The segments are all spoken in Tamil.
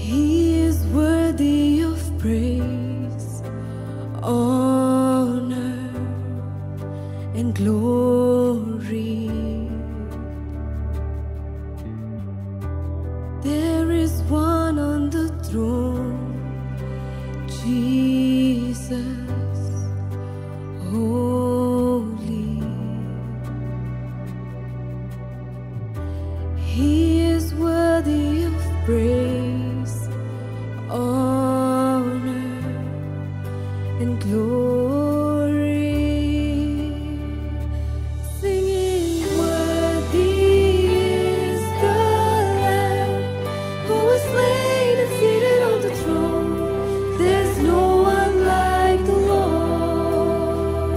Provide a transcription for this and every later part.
He is worthy of praise, honor, and glory. There is one on the throne, Jesus, holy. He is worthy of praise, honor, and glory. Singing, worthy is the Lamb who was slain and seated on the throne. There's no one like the Lord.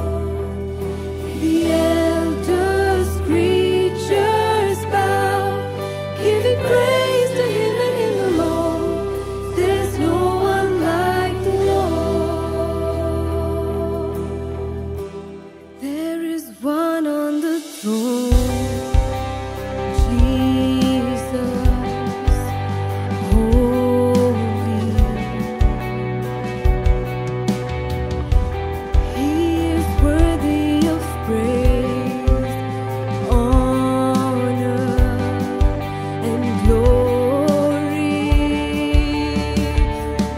The elders, creatures bow, giving praise to Him and Him alone. There's no one like the Lord. There is one on the throne, Jesus, holy. He is worthy of praise, honor, and glory.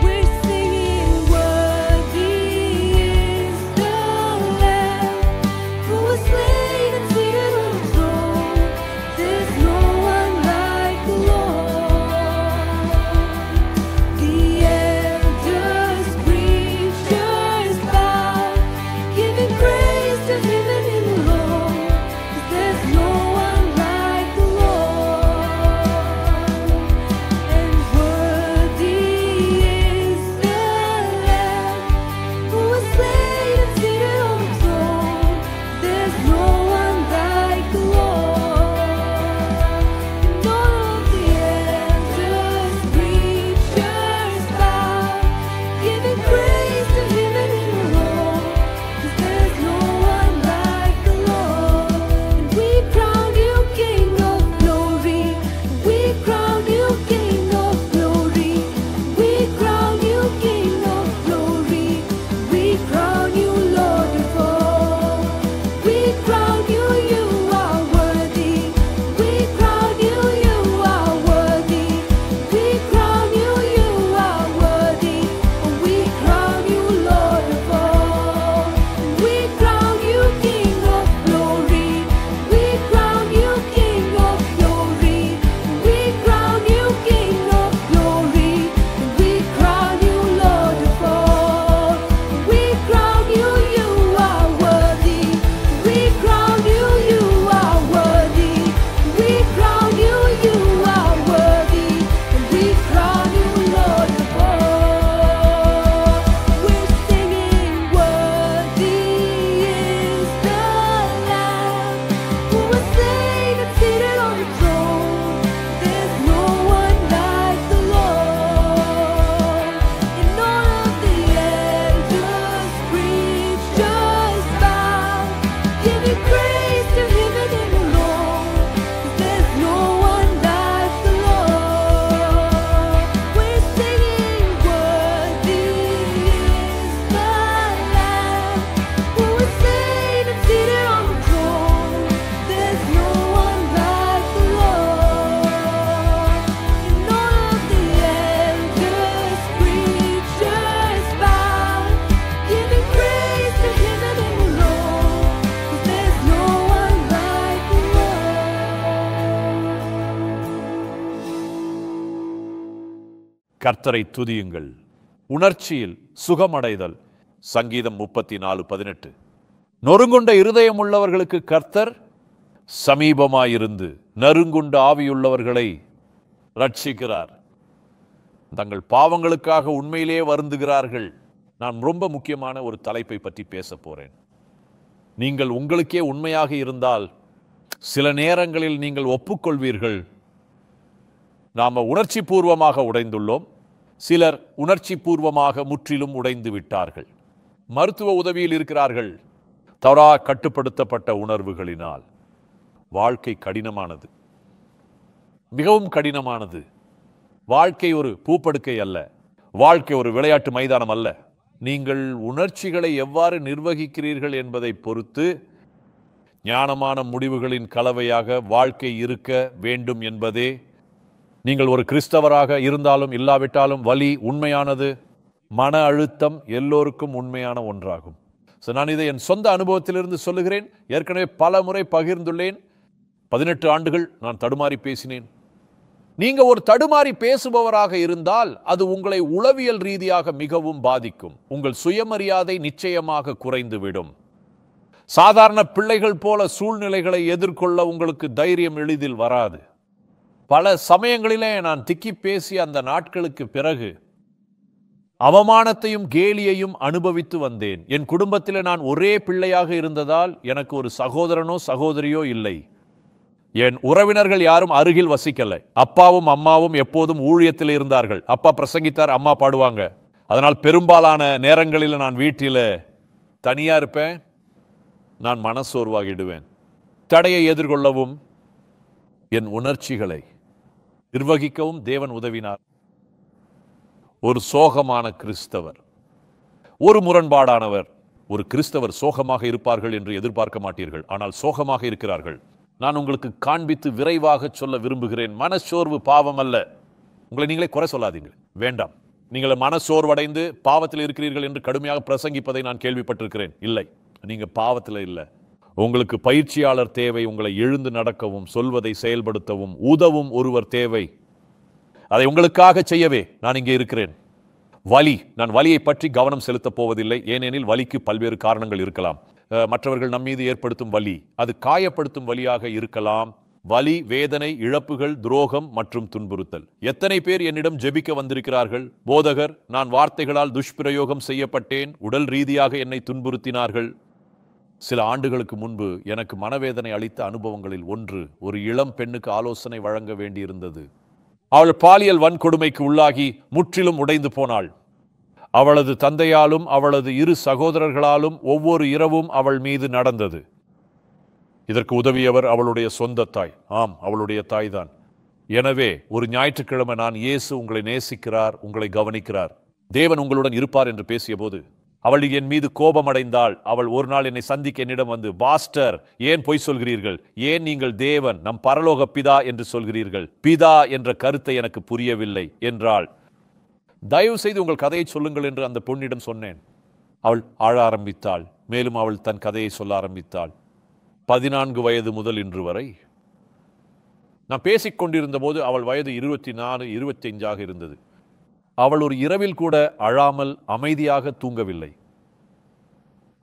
We're singing, worthy is the Lamb who was slain and seated on the throne. There's no one like the Lord. The elders, creatures bow, giving praise to Him and Him alone. 'Cause there's no one like the Lord. And worthy is the Lamb who was slain and seated on the throne. There's no one like the Lord. And all of the elders, creatures bow, giving praise to Him and Him alone. 'Cause there's no one like the Lord. And we crown You King of glory. We crown You King of glory. We crown You King of glory. We crown You Lord of all. We crown You, You are worthy. We crown You, You are worthy. We crown You, You are worthy. We crown You Lord of all. We crown You King of glory. We crown You King of glory. We crown You King of glory. We crown You Lord of all. We crown You, You are worthy. We crown You, You are worthy. We crown You, You are worthy. We crown You Lord of all. We're singing, worthy is the Lamb who was slain and seated on the throne. There's no one like the Lord. And all of the elders, creatures bow, giving praise to Him and Him alone. 'Cause there's no one like the Lord. We're singing, worthy is the Lamb who was slain and seated on the throne. There's no one like the Lord. And all of the elders, creatures bow, giving praise to Him and Him alone. 'Cause there's no one like the Lord. கர்த்தரை துதியுங்கள். உணர்ச்சியில் சுகமடைதல். சங்கீதம் 34:18. நொறுங்குண்ட இருதயம் உள்ளவர்களுக்கு கர்த்தர் சமீபமாயிருந்து நறுங்குண்ட ஆவியுள்ளவர்களை ரட்சிக்கிறார். தங்கள் பாவங்களுக்காக உண்மையிலேயே வருந்துகிறார்கள். நான் ரொம்ப முக்கியமான ஒரு தலைப்பை பற்றி பேச போறேன். நீங்கள் உங்களுக்கே உண்மையாக இருந்தால் சில நேரங்களில் நீங்கள் ஒப்புக்கொள்வீர்கள், நாம் உணர்ச்சி பூர்வமாக உடைந்துள்ளோம். சிலர் உணர்ச்சி பூர்வமாக முற்றிலும் உடைந்து விட்டார்கள். மருத்துவ உதவியில் இருக்கிறார்கள். தவறாக கட்டுப்படுத்தப்பட்ட உணர்வுகளினால் வாழ்க்கை கடினமானது, மிகவும் கடினமானது. வாழ்க்கை ஒரு பூப்படுக்கை அல்ல, வாழ்க்கை ஒரு விளையாட்டு மைதானம் அல்ல. நீங்கள் உணர்ச்சிகளை எவ்வாறு நிர்வகிக்கிறீர்கள் என்பதை பொறுத்து ஞானமான முடிவுகளின் கலவையாக வாழ்க்கை இருக்க வேண்டும் என்பதே. நீங்கள் ஒரு கிறிஸ்தவராக இருந்தாலும் இல்லாவிட்டாலும் வலி உண்மையானது, மன அழுத்தம் எல்லோருக்கும் உண்மையான ஒன்றாகும். நான் இதை என் சொந்த அனுபவத்திலிருந்து சொல்லுகிறேன். ஏற்கனவே பல முறை பகிர்ந்துள்ளேன். 18 ஆண்டுகள் நான் தடுமாறி பேசினேன். நீங்க ஒரு தடுமாறி பேசுபவராக இருந்தால் அது உங்களை உளவியல் ரீதியாக மிகவும் பாதிக்கும். உங்கள் சுயமரியாதை நிச்சயமாக குறைந்துவிடும். சாதாரண பிள்ளைகள் போல சூழ்நிலைகளை எதிர்கொள்ள உங்களுக்கு தைரியம் எளிதில் வராது. பல சமயங்களிலே நான் திக்கி பேசிய அந்த நாட்களுக்கு பிறகு அவமானத்தையும் கேலியையும் அனுபவித்து வந்தேன். என் குடும்பத்தில் நான் ஒரே பிள்ளையாக இருந்ததால் எனக்கு ஒரு சகோதரனோ சகோதரியோ இல்லை. என் உறவினர்கள் யாரும் அருகில் வசிக்கலை. அப்பாவும் அம்மாவும் எப்போதும் ஊழியத்தில் இருந்தார்கள். அப்பா பிரசங்கித்தார், அம்மா பாடுவாங்க. அதனால் பெரும்பாலான நேரங்களில் நான் வீட்டில் தனியா இருப்பேன். நான் மனசோர்வாகிடுவேன். தடையை எதிர்கொள்ளவும் என் உணர்ச்சிகளை நிர்வகிக்கவும் தேவன் உதவினார். ஒரு சோகமான கிறிஸ்தவர், ஒரு முரண்பாடானவர். ஒரு கிறிஸ்தவர் சோகமாக இருப்பார்கள் என்று எதிர்பார்க்க மாட்டீர்கள், ஆனால் சோகமாக இருக்கிறார்கள். நான் உங்களுக்கு காண்பித்து விரைவாக சொல்ல விரும்புகிறேன். மனச்சோர்வு பாவம் அல்ல. உங்களை நீங்களே குறை சொல்லாதீங்க, வேண்டாம். நீங்கள் மனச்சோர்வடைந்து பாவத்தில் இருக்கிறீர்கள் என்று கடுமையாக பிரசங்கிப்பதை நான் கேள்விப்பட்டிருக்கிறேன். இல்லை, நீங்க பாவத்தில் இல்லை. உங்களுக்கு பயிற்சியாளர் தேவை. உங்களை எழுந்து நடக்கவும் சொல்வதை செயல்படுத்தவும் உதவும் ஒருவர் தேவை. அதை உங்களுக்காக செய்யவே நான் இங்கே இருக்கிறேன். வலி, நான் வலியை பற்றி கவனம் செலுத்தப் போவதில்லை. ஏனெனில் வலிக்கு பல்வேறு காரணங்கள் இருக்கலாம். மற்றவர்கள் நம்மீது ஏற்படுத்தும் வலி அது காயப்படுத்தும் வலியாக இருக்கலாம். வலி, வேதனை, இழப்புகள், துரோகம் மற்றும் துன்புறுத்தல். எத்தனை பேர் என்னிடம் ஜெபிக்க வந்திருக்கிறார்கள், போதகர், நான் வார்த்தைகளால் துஷ்பிரயோகம் செய்யப்பட்டேன், உடல் ரீதியாக என்னை துன்புறுத்தினார்கள். சில ஆண்டுகளுக்கு முன்பு எனக்கு மனவேதனை அளித்த அனுபவங்களில் ஒன்று, ஒரு இளம் பெண்ணுக்கு ஆலோசனை வழங்க வேண்டியிருந்தது. அவள் பாலியல் வன்கொடுமைக்கு உள்ளாகி முற்றிலும் உடைந்து போனாள். அவளது தந்தையாலும் அவளது 2 சகோதரர்களாலும் ஒவ்வொரு இரவும் அவள் மீது நடந்தது. இதற்கு உதவியவர் அவளுடைய சொந்த தாய். ஆம், அவளுடைய தாய்தான். எனவே ஒரு ஞாயிற்றுக்கிழமை நான், இயேசு உங்களை நேசிக்கிறார், உங்களை கவனிக்கிறார், தேவன் உங்களுடன் இருப்பார் என்று பேசிய போது அவள் என் மீது கோபமடைந்தாள். அவள் ஒரு நாள் என்னை சந்திக்க என்னிடம் வந்து, பாஸ்டர், ஏன் பொய் சொல்கிறீர்கள்? ஏன் நீங்கள் தேவன், நம் பரலோக பிதா என்று சொல்கிறீர்கள்? பிதா என்ற கருத்தை எனக்கு புரியவில்லை என்றாள். தயவு செய்து உங்கள் கதையை சொல்லுங்கள் என்று அந்த பொண்ணிடம் சொன்னேன். அவள் ஆழ ஆரம்பித்தாள். மேலும் அவள் தன் கதையை சொல்ல ஆரம்பித்தாள். 14 வயது முதல் இன்று வரை நான் பேசிக்கொண்டிருந்த போது அவள் வயது 24, 25 இருந்தது. அவள் ஒரு இரவில் கூட அழாமல் அமைதியாக தூங்கவில்லை.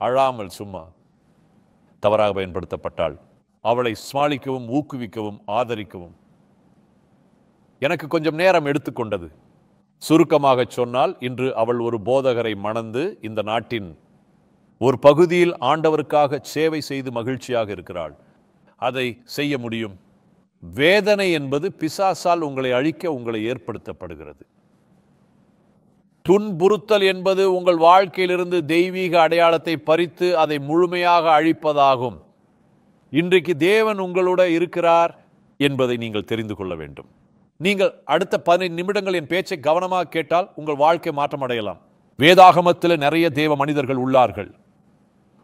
அழாமல் சும்மா தவறாக பயன்படுத்தப்பட்டாள். அவளை சமாளிக்கவும் ஊக்குவிக்கவும் ஆதரிக்கவும் எனக்கு கொஞ்சம் நேரம் எடுத்துக்கொண்டது. சுருக்கமாக சொன்னால், இன்று அவள் ஒரு போதகரை மணந்து இந்த நாட்டின் ஒரு பகுதியில் ஆண்டவருக்காக சேவை செய்து மகிழ்ச்சியாக இருக்கிறாள். அதை செய்ய முடியும். வேதனை என்பது பிசாசால் உங்களை அழிக்க உங்களை ஏற்படுத்தப்படுகிறது. துன்புறுத்தல் என்பது உங்கள் வாழ்க்கையிலிருந்து தெய்வீக அடையாளத்தை பறித்து அதை முழுமையாக அழிப்பதாகும். இன்றைக்கு தேவன் உங்களோட இருக்கிறார் என்பதை நீங்கள் தெரிந்து கொள்ள வேண்டும். நீங்கள் அடுத்த 15 நிமிடங்கள் என் பேச்சை கவனமாக கேட்டால் உங்கள் வாழ்க்கை மாற்றம் அடையலாம். வேதாகமத்தில் நிறைய தேவ மனிதர்கள் உள்ளார்கள்.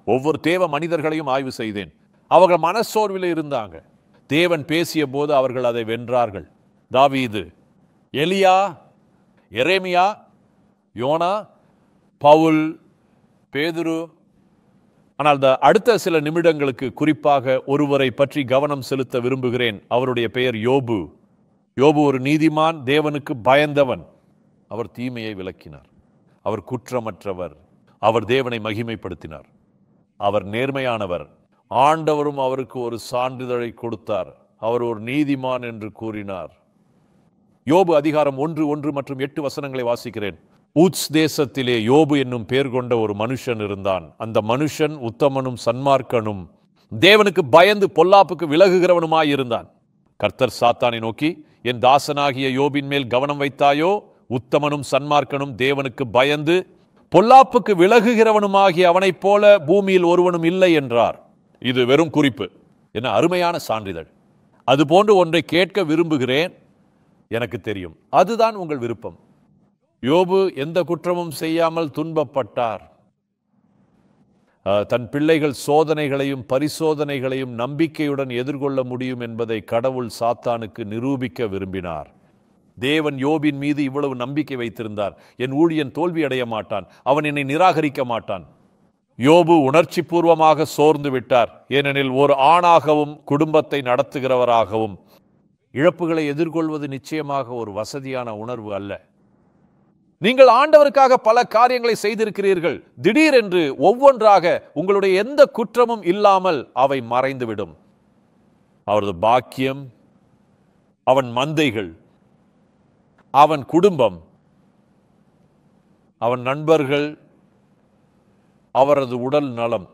ஒவ்வொரு தேவ மனிதர்களையும் ஆய்வு செய்தேன். அவர்கள் மனச்சோர்வில் இருந்தாங்க. தேவன் பேசிய போது அவர்கள் அதை வென்றார்கள். தாவீது, எலியா, எரேமியா, யோனா, பவுல், பேதுரு. ஆனால் அடுத்த சில நிமிடங்களுக்கு குறிப்பாக ஒருவரை பற்றி கவனம் செலுத்த விரும்புகிறேன். அவருடைய பெயர் யோபு. யோபு ஒரு நீதிமான், தேவனுக்கு பயந்தவன். அவர் தீமையை விலக்கினார். அவர் குற்றமற்றவர். அவர் தேவனை மகிமைப்படுத்தினார். அவர் நேர்மையானவர். ஆண்டவரும் அவருக்கு ஒரு சான்றிதழை கொடுத்தார். அவர் ஒரு நீதிமான் என்று கூறினார். யோபு அதிகாரம் 1 மற்றும் 8 வசனங்களை வாசிக்கிறேன். ஊத்ஸ் தேசத்திலே யோபு என்னும் பேர் கொண்ட ஒரு மனுஷன் இருந்தான். அந்த மனுஷன் உத்தமனும் சன்மார்க்கனும் தேவனுக்கு பயந்து பொல்லாப்புக்கு விலகுகிறவனுமாயிருந்தான். கர்த்தர் சாத்தானை நோக்கி, என் தாசனாகிய யோபின் மேல் கவனம் வைத்தாயோ? உத்தமனும் சன்மார்க்கனும் தேவனுக்கு பயந்து பொல்லாப்புக்கு விலகுகிறவனுமாகிய அவனைப் போல பூமியில் ஒருவனும் இல்லை என்றார். இது வெறும் குறிப்பு. என்ன அருமையான சான்றிதழ். அதுபோன்று ஒன்றை கேட்க விரும்புகிறேன். எனக்கு தெரியும். அதுதான் உங்கள் விருப்பம். யோபு எந்த குற்றமும் செய்யாமல் துன்பப்பட்டார். தன் பிள்ளைகள் சோதனைகளையும் பரிசோதனைகளையும் நம்பிக்கையுடன் எதிர்கொள்ள முடியும் என்பதை கடவுள் சாத்தானுக்கு நிரூபிக்க விரும்பினார். தேவன் யோபின் மீது இவ்வளவு நம்பிக்கை வைத்திருந்தார். என் ஊழியன் தோல்வி அடைய மாட்டான், அவன் என்னை நிராகரிக்க மாட்டான். யோபு உணர்ச்சி பூர்வமாக சோர்ந்து விட்டார். ஏனெனில் ஒரு ஆணாகவும் குடும்பத்தை நடத்துகிறவராகவும் இழப்புகளை எதிர்கொள்வது நிச்சயமாக ஒரு வசதியான உணர்வு அல்ல. நீங்கள் ஆண்டவருக்காக பல காரியங்களை செய்திருக்கிறீர்கள். திடீரென்று ஒவ்வொன்றாக உங்களுடைய எந்த குற்றமும் இல்லாமல் அவை மறைந்துவிடும். அவரது பாக்கியம், அவன் மந்தைகள், அவன் குடும்பம், அவன் நண்பர்கள், அவரது உடல் நலம்,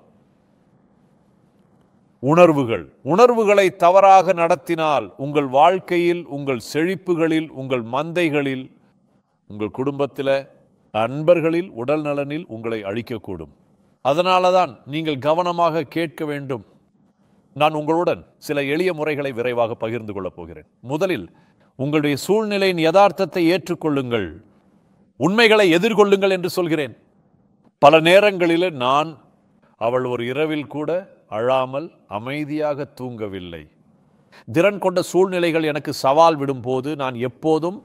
உணர்வுகளை தவறாக நடத்தினால் உங்கள் வாழ்க்கையில், உங்கள் செழிப்புகளில், உங்கள் மந்தைகளில், உங்கள் குடும்பத்தில், நண்பர்களில், உடல் நலனில் உங்களை அழிக்கக்கூடும். அதனால தான் நீங்கள் கவனமாக கேட்க வேண்டும். நான் உங்களுடன் சில எளிய முறைகளை விரைவாக பகிர்ந்து கொள்ளப் போகிறேன். முதலில் உங்களுடைய சூழ்நிலையின் யதார்த்தத்தை ஏற்றுக்கொள்ளுங்கள், உண்மைகளை எதிர்கொள்ளுங்கள் என்று சொல்கிறேன். பல நேரங்களில் அவள் ஒரு இரவில் கூட அழாமல் அமைதியாக தூங்கவில்லை. திறன் கொண்ட சூழ்நிலைகள் எனக்கு சவால் விடும் போது நான் எப்போதும்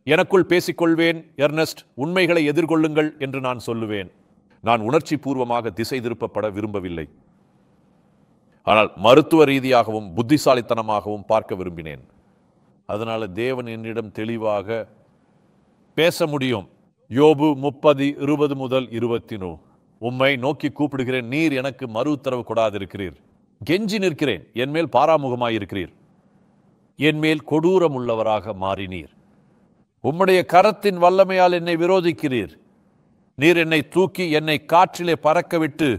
எனக்குள் பேசிக்கொள்வேன், எர்னஸ்ட், உண்மைகளை எதிர்கொள்ளுங்கள் என்று நான் சொல்லுவேன். நான் உணர்ச்சி பூர்வமாக திசை திருப்பப்பட விரும்பவில்லை. ஆனால் மருத்துவ ரீதியாகவும் புத்திசாலித்தனமாகவும் பார்க்க விரும்பினேன். அதனால தேவன் என்னிடம் தெளிவாக பேச முடியும். யோபு 30:20-21 உம்மை நோக்கி கூப்பிடுகிறேன், நீர் எனக்கு மறு உத்தரவு கொடாதிருக்கிறீர். கெஞ்சி நிற்கிறேன், என் மேல் பாராமுகமாயிருக்கிறீர், என் மேல் கொடூரம் உள்ளவராக மாறினீர். உம்முடைய கரத்தின் வல்லமையால் என்னை விரோதிக்கிறீர். நீர் என்னை தூக்கி என்னை காற்றிலே பறக்க விட்டு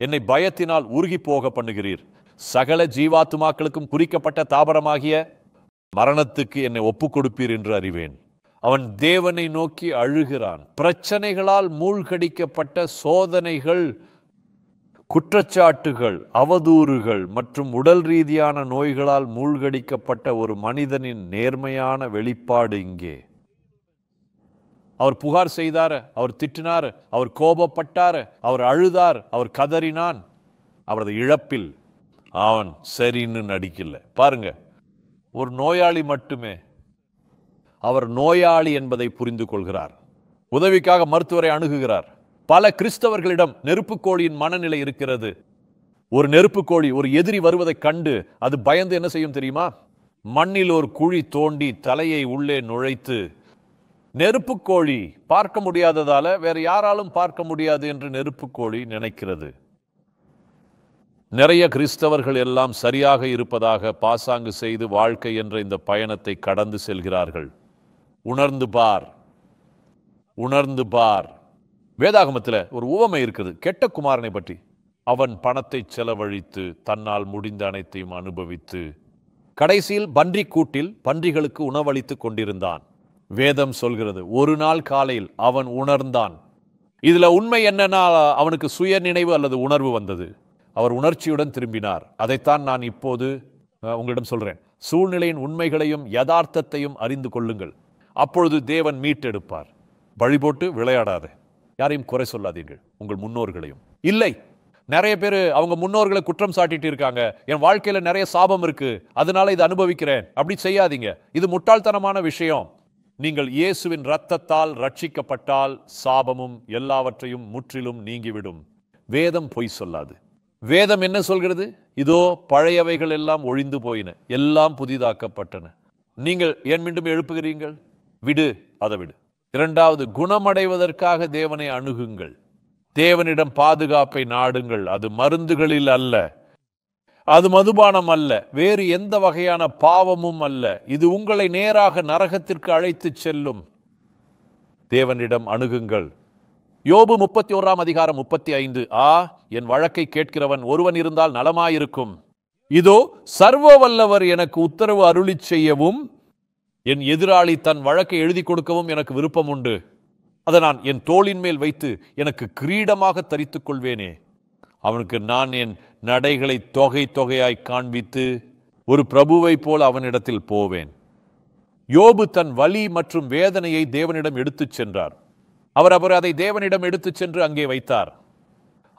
என்னை பயத்தினால் உருகி போக பண்ணுகிறீர். சகல ஜீவாத்துமாக்களுக்கும் குறிக்கப்பட்ட தாபரமாகிய மரணத்துக்கு என்னை ஒப்புக் கொடுப்பீர் என்று அறிவேன். அவன் தேவனை நோக்கி அழுகிறான். பிரச்சனைகளால் மூழ்கடிக்கப்பட்ட சோதனைகள், குற்றச்சாட்டுகள், அவதூறுகள் மற்றும் உடல் ரீதியான நோய்களால் மூழ்கடிக்கப்பட்ட ஒரு மனிதனின் நேர்மையான வெளிப்பாடு இங்கே. அவர் புகார் செய்தார், அவர் திட்டினார், அவர் கோபப்பட்டார், அவர் அழுதார், அவர் கதறினான். அவரது இழப்பில் அவன் சரின்னு நடிக்கல. பாருங்க, ஒரு நோயாளி மட்டுமே அவர் நோயாளி என்பதை புரிந்து கொள்கிறார். உதவிக்காக மருத்துவரை அணுகுகிறார். பல கிறிஸ்தவர்களிடம் நெருப்புக்கோழியின் மனநிலை இருக்கிறது. ஒரு நெருப்புக்கோழி ஒரு எதிரி வருவதை கண்டு அது பயந்து என்ன செய்யும் தெரியுமா? மண்ணில் ஒரு குழி தோண்டி தலையை உள்ளே நுழைத்து, நெருப்புக்கோழி பார்க்க முடியாததால வேற யாராலும் பார்க்க முடியாது என்று நெருப்புக்கோழி நினைக்கிறது. நிறைய கிறிஸ்தவர்கள் எல்லாம் சரியாக இருப்பதாக பாசாங்கு செய்து வாழ்க்கை என்ற இந்த பயணத்தை கடந்து செல்கிறார்கள். உணர்ந்து பார். வேதாகமத்தில் ஒரு உவமை இருக்குது கெட்ட குமாரனை பற்றி. அவன் பணத்தை செலவழித்து தன்னால் முடிந்த அனைத்தையும் அனுபவித்து கடைசியில் பன்றிக் கூட்டில் பன்றிகளுக்கு உணவளித்து கொண்டிருந்தான். வேதம் சொல்கிறது, ஒரு நாள் காலையில் அவன் உணர்ந்தான். இதுல உண்மை என்னன்னா, அவனுக்கு சுய நினைவு அல்லது உணர்வு வந்தது. அவர் உணர்ச்சியுடன் திரும்பினார். அதைத்தான் நான் இப்போது உங்களிடம் சொல்றேன். சூழ்நிலையின் உண்மைகளையும் யதார்த்தத்தையும் அறிந்து கொள்ளுங்கள். அப்பொழுது தேவன் மீட்டெடுப்பார். வழி போட்டு விளையாடாத, யாரையும் குறை சொல்லாதீர்கள், உங்கள் முன்னோர்களையும். இல்லை, நிறைய பேர் அவங்க முன்னோர்களை குற்றம் சாட்டிட்டு இருக்காங்க. என் வாழ்க்கையில நிறைய சாபம் இருக்கு, அதனால இதை அனுபவிக்கிறேன். அப்படி செய்யாதீங்க. இது முட்டாள்தனமான விஷயம். நீங்கள் இயேசுவின் இரத்தத்தால் ரட்சிக்கப்பட்டால் சாபமும் எல்லாவற்றையும் முற்றிலும் நீங்கிவிடும். வேதம் பொய் சொல்லாது. வேதம் என்ன சொல்கிறது? இதோ பழையவைகள் எல்லாம் ஒழிந்து போயின, எல்லாம் புதிதாக்கப்பட்டன. நீங்கள் ஏன் மீண்டும் எழுப்புகிறீர்கள்? விடு, அதை விடு. இரண்டாவது, குணமடைவதற்காக தேவனை அணுகுங்கள். தேவனிடம் பாதுகாப்பை நாடுங்கள். அது மருந்துகளில் அல்ல, அது மதுபானம் அல்ல, வேறு எந்த வகையான பாவமும் அல்ல. இது உங்களை நேராக நரகத்திற்கு அழைத்து செல்லும். தேவனிடம் அணுகுங்கள். யோபு 31:35. என் வழக்கை கேட்கிறவன் ஒருவன் இருந்தால் நலமாயிருக்கும். இதோ சர்வ வல்லவர் எனக்கு உத்தரவு அருளி செய்யவும் என் எதிராளி தன் வழக்கை எழுதி கொடுக்கவும் எனக்கு விருப்பம் உண்டு. அதை நான் என் தோளின் மேல் வைத்து எனக்கு கிரீடமாக தரித்துக் கொள்வேனே. அவனுக்கு நான் என் நடைகளை தொகை தொகையாய் காண்பித்து ஒரு பிரபுவை போல் அவனிடத்தில் போவேன். யோபு தன் வலி மற்றும் வேதனையை தேவனிடம் எடுத்துச் சென்றார். அவர் அதை தேவனிடம் எடுத்துச் சென்று அங்கே வைத்தார்.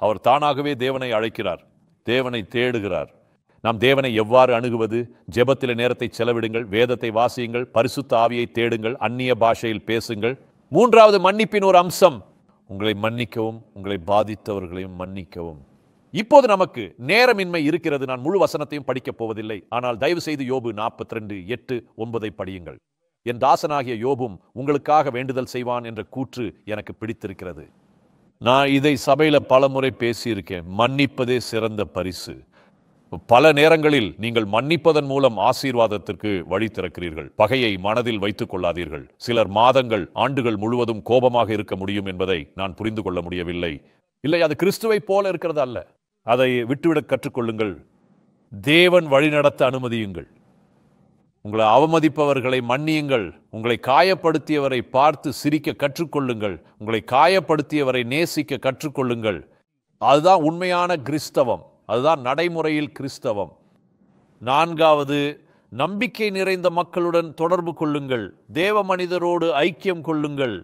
அவர் தானாகவே தேவனை அழைக்கிறார், தேவனை தேடுகிறார். நாம் தேவனை எவ்வாறு அணுகுவது? ஜெபத்திலே நேரத்தை செலவிடுங்கள், வேதத்தை வாசியுங்கள், பரிசுத்த ஆவியை தேடுங்கள், அந்நிய பாஷையில் பேசுங்கள். மூன்றாவது மன்னிப்பின் ஒரு அம்சம், உங்களை மன்னிக்கவும், உங்களை பாதித்தவர்களையும் மன்னிக்கவும். இப்போது நமக்கு நேரமின்மை இருக்கிறது. நான் முழு வசனத்தையும் படிக்கப் போவதில்லை. ஆனால் தயவு செய்து யோபு 42:8-9 படியுங்கள். என் தாசனாகிய யோபும் உங்களுக்காக வேண்டுதல் செய்வான் என்ற கூற்று எனக்கு பிடித்திருக்கிறது. நான் இதை சபையில பல முறை பேசியிருக்கேன். மன்னிப்பதே சிறந்த பரிசு. பல நேரங்களில் நீங்கள் மன்னிப்பதன் மூலம் ஆசீர்வாதத்திற்கு வழி திறக்கிறீர்கள். பகையை மனதில் வைத்துக் கொள்ளாதீர்கள். சிலர் மாதங்கள், ஆண்டுகள் முழுவதும் கோபமாக இருக்க முடியும் என்பதை நான் புரிந்து கொள்ள முடியவில்லை. இல்லை, அது கிறிஸ்துவை போல இருக்கிறது அல்ல. அதை விட்டுவிட கற்றுக்கொள்ளுங்கள். தேவன் வழிநடத்த அனுமதியுங்கள். உங்களை அவமதிப்பவர்களை மன்னியுங்கள். உங்களை காயப்படுத்தியவரை பார்த்து சிரிக்க கற்றுக்கொள்ளுங்கள். உங்களை காயப்படுத்தியவரை நேசிக்க கற்றுக்கொள்ளுங்கள். அதுதான் உண்மையான கிறிஸ்தவம். அதுதான் நடைமுறையில் கிறிஸ்தவம். நான்காவது, நம்பிக்கை நிறைந்த மக்களுடன் தொடர்பு கொள்ளுங்கள். தேவ மனிதரோடு ஐக்கியம் கொள்ளுங்கள்.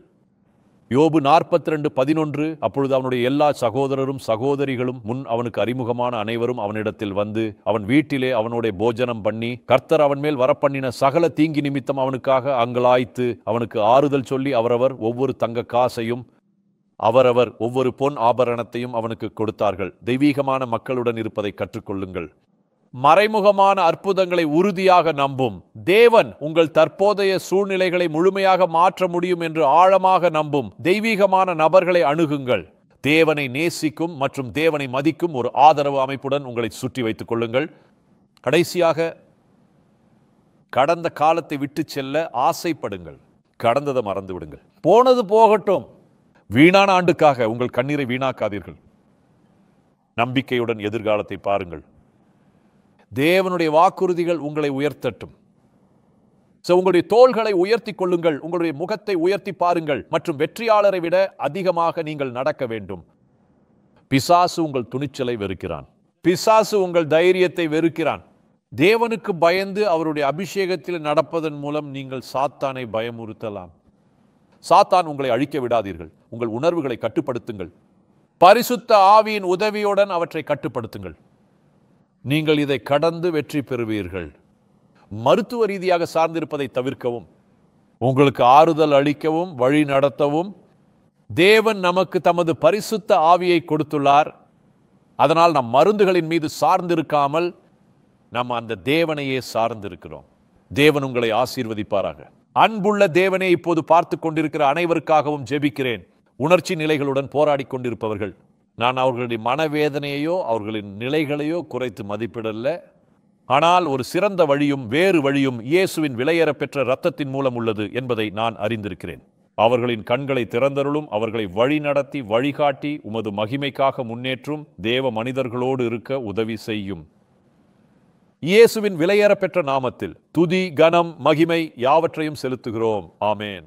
யோபு 42:11 அப்பொழுது அவனுடைய எல்லா சகோதரரும் சகோதரிகளும் முன் அவனுக்கு அறிமுகமான அனைவரும் அவனிடத்தில் வந்து அவன் வீட்டிலே அவனுடைய போஜனம் பண்ணி கர்த்தர் அவன் மேல் வரப்பண்ணின சகல தீங்கி நிமித்தம் அவனுக்காக அங்கலாய்த்து அவனுக்கு ஆறுதல் சொல்லி அவரவர் ஒவ்வொரு தங்க காசையும் அவரவர் ஒவ்வொரு பொன் ஆபரணத்தையும் அவனுக்கு கொடுத்தார்கள். தெய்வீகமான மக்களுடன் இருப்பதை கற்றுக்கொள்ளுங்கள். மறைமுகமான அற்புதங்களை உறுதியாக நம்பும். தேவன் உங்கள் தற்போதைய சூழ்நிலைகளை முழுமையாக மாற்ற முடியும் என்று ஆழமாக நம்பும் தெய்வீகமான நபர்களை அணுகுங்கள். தேவனை நேசிக்கும் மற்றும் தேவனை மதிக்கும் ஒரு ஆதரவு அமைப்புடன் உங்களை சுற்றி வைத்துக் கொள்ளுங்கள். கடைசியாக, கடந்த காலத்தை விட்டு செல்ல ஆசைப்படுங்கள். கடந்ததை மறந்து விடுங்கள். போனது போகட்டும். வீணான ஆண்டுக்காக உங்கள் கண்ணீரை வீணாக்காதீர்கள். நம்பிக்கையுடன் எதிர்காலத்தை பாருங்கள். தேவனுடைய வாக்குறுதிகள் உங்களை உயர்த்தட்டும். உங்களுடைய தோள்களை உயர்த்தி கொள்ளுங்கள். உங்களுடைய முகத்தை உயர்த்தி பாருங்கள். மற்றும் வெற்றியாளரை விட அதிகமாக நீங்கள் நடக்க வேண்டும். பிசாசு உங்கள் துணிச்சலை வெறுக்கிறான். பிசாசு உங்கள் தைரியத்தை வெறுக்கிறான். தேவனுக்கு பயந்து அவருடைய அபிஷேகத்தில் நடப்பதன் மூலம் நீங்கள் சாத்தானை பயமுறுத்தலாம். சாத்தான் உங்களை அழிக்க விடாதீர்கள். உங்கள் உணர்வுகளை கட்டுப்படுத்துங்கள். பரிசுத்த ஆவியின் உதவியுடன் அவற்றை கட்டுப்படுத்துங்கள். நீங்கள் இதை கடந்து வெற்றி பெறுவீர்கள். மருத்துவ ரீதியாக சார்ந்திருப்பதை தவிர்க்கவும், உங்களுக்கு ஆறுதல் அளிக்கவும் வழி நடத்தவும் தேவன் நமக்கு தமது பரிசுத்த ஆவியை கொடுத்துள்ளார். அதனால் நம் மருந்துகளின் மீது சார்ந்திருக்காமல் நாம் அந்த தேவனையே சார்ந்திருக்கிறோம். தேவன் உங்களை ஆசீர்வதிப்பாராக. அன்புள்ள தேவனே, இப்போது பார்த்து கொண்டிருக்கிற அனைவருக்காகவும் ஜெபிக்கிறேன். உணர்ச்சி நிலைகளுடன் போராடி கொண்டிருப்பவர்கள், நான் அவர்களுடைய மனவேதனையையோ அவர்களின் நிலைகளையோ குறைத்து மதிப்பிடல்ல. ஆனால் ஒரு சிறந்த வழியும் வேறு வழியும் இயேசுவின் விலையேற பெற்ற இரத்தத்தின் மூலம் உள்ளது என்பதை நான் அறிந்திருக்கிறேன். அவர்களின் கண்களை திறந்தருளும். அவர்களை வழி நடத்தி வழிகாட்டி உமது மகிமைக்காக முன்னேற்றும். தேவ மனிதர்களோடு இருக்க உதவி செய்யும். இயேசுவின் விலையேற பெற்ற நாமத்தில் துதி, கனம், மகிமை யாவற்றையும் செலுத்துகிறோம். ஆமேன்.